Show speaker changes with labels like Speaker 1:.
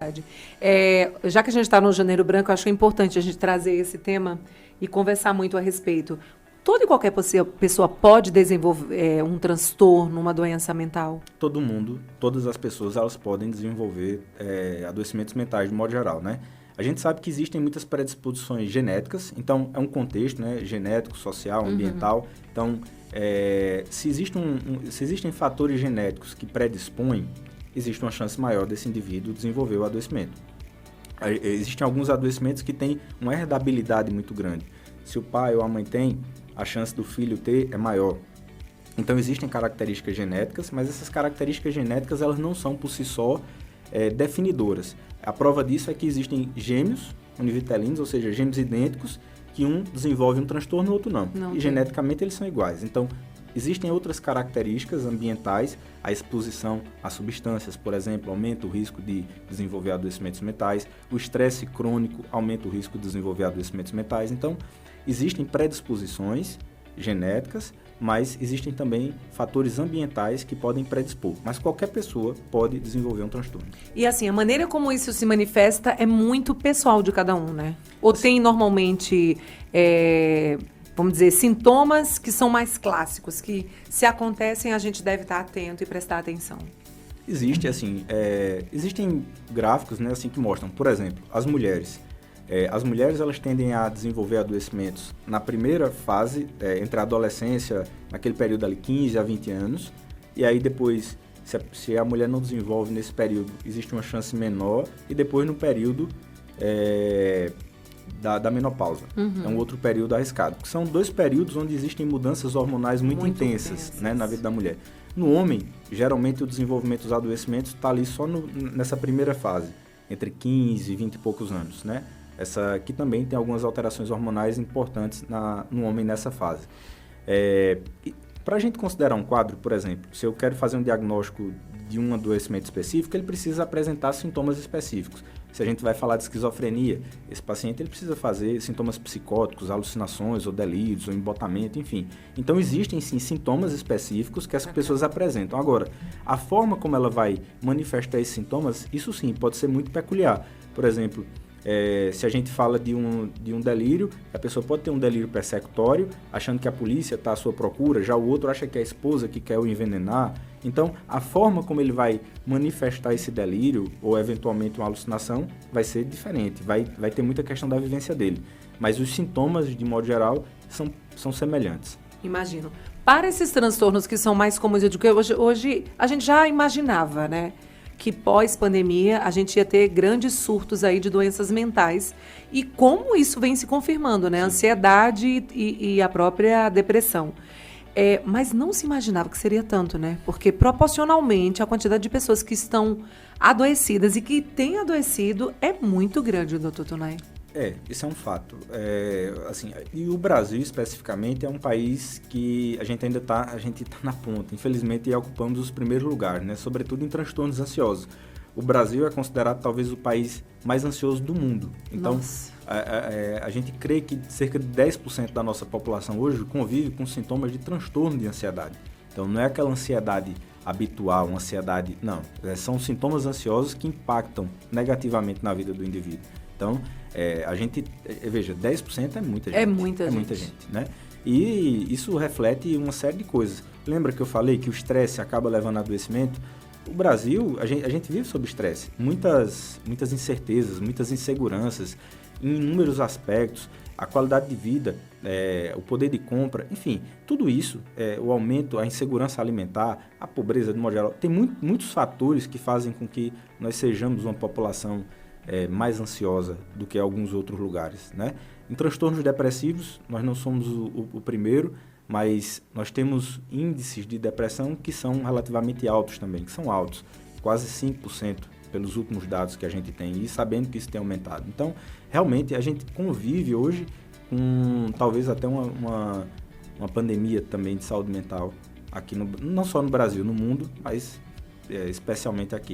Speaker 1: verdade. Já que a gente está no Janeiro Branco, eu acho importante a gente trazer esse tema e conversar muito a respeito. Toda e qualquer pessoa pode desenvolver um transtorno, uma doença mental?
Speaker 2: Todo mundo, todas as pessoas, elas podem desenvolver adoecimentos mentais de modo geral, né? A gente sabe que existem muitas predisposições genéticas, então é um contexto, né, genético, social, ambiental. Então, se existem fatores genéticos que predispõem, existe uma chance maior desse indivíduo desenvolver o adoecimento. Existem alguns adoecimentos que têm uma herdabilidade muito grande. Se o pai ou a mãe tem, a chance do filho ter é maior. Então, existem características genéticas, mas essas características genéticas elas não são, por si só, definidoras. A prova disso é que existem gêmeos univitelinos, ou seja, gêmeos idênticos, que um desenvolve um transtorno e o outro não. E geneticamente eles são iguais. Então, existem outras características ambientais, a exposição a substâncias, por exemplo, aumenta o risco de desenvolver adoecimentos mentais, o estresse crônico aumenta o risco de desenvolver adoecimentos mentais. Então, existem predisposições genéticas, mas existem também fatores ambientais que podem predispor. Mas qualquer pessoa pode desenvolver um transtorno.
Speaker 1: E assim, a maneira como isso se manifesta é muito pessoal de cada um, né? Ou tem normalmente, vamos dizer, sintomas que são mais clássicos, que se acontecem a gente deve estar atento e prestar atenção?
Speaker 2: Existem gráficos, né, assim, que mostram, por exemplo, as mulheres. As mulheres elas tendem a desenvolver adoecimentos na primeira fase, entre a adolescência, naquele período ali, 15 a 20 anos, e aí depois, se a mulher não desenvolve nesse período, existe uma chance menor, e depois no período da menopausa. É um outro período arriscado. São dois períodos onde existem mudanças hormonais muito intensas, né, na vida da mulher. No homem, geralmente o desenvolvimento dos adoecimentos está ali só nessa primeira fase, entre 15 e 20 e poucos anos, né? Essa aqui também tem algumas alterações hormonais importantes no homem nessa fase. Para a gente considerar um quadro, por exemplo, se eu quero fazer um diagnóstico de um adoecimento específico, ele precisa apresentar sintomas específicos. Se a gente vai falar de esquizofrenia, esse paciente ele precisa fazer sintomas psicóticos, alucinações ou delírios, ou embotamento, enfim. Então, existem sim sintomas específicos que as pessoas apresentam. Agora, a forma como ela vai manifestar esses sintomas, isso sim, pode ser muito peculiar. Por exemplo, se a gente fala de um delírio, a pessoa pode ter um delírio persecutório, achando que a polícia está à sua procura, já o outro acha que é a esposa que quer o envenenar. Então, a forma como ele vai manifestar esse delírio, ou eventualmente uma alucinação, vai ser diferente, vai ter muita questão da vivência dele. Mas os sintomas, de modo geral, são semelhantes.
Speaker 1: Imagino. Para esses transtornos que são mais comuns, eu digo que hoje a gente já imaginava, né? Que pós-pandemia a gente ia ter grandes surtos aí de doenças mentais. E como isso vem se confirmando, né? A ansiedade e a própria depressão. Mas não se imaginava que seria tanto, né? Porque proporcionalmente a quantidade de pessoas que estão adoecidas e que têm adoecido é muito grande, doutor Tonai.
Speaker 2: Isso é um fato. E o Brasil, especificamente, é um país que a gente ainda está na ponta. Infelizmente, ocupamos os primeiros lugares, né? Sobretudo em transtornos ansiosos. O Brasil é considerado talvez o país mais ansioso do mundo. Então, a gente crê que cerca de 10% da nossa população hoje convive com sintomas de transtorno de ansiedade. Então, não é aquela ansiedade habitual, uma ansiedade... Não, são sintomas ansiosos que impactam negativamente na vida do indivíduo. Então, veja, 10% é muita gente.
Speaker 1: É muita gente,
Speaker 2: né? E isso reflete uma série de coisas. Lembra que eu falei que o estresse acaba levando a adoecimento? O Brasil, a gente vive sob estresse. Muitas incertezas, muitas inseguranças, em inúmeros aspectos, a qualidade de vida, o poder de compra, enfim, tudo isso, o aumento, a insegurança alimentar, a pobreza de modo geral, tem muitos fatores que fazem com que nós sejamos uma população mais ansiosa do que alguns outros lugares, né? Em transtornos depressivos, nós não somos o primeiro, mas nós temos índices de depressão que são relativamente altos também, que são altos, quase 5% pelos últimos dados que a gente tem, e sabendo que isso tem aumentado. Então, realmente, a gente convive hoje com talvez até uma pandemia também de saúde mental, aqui não só no Brasil, no mundo, mas especialmente aqui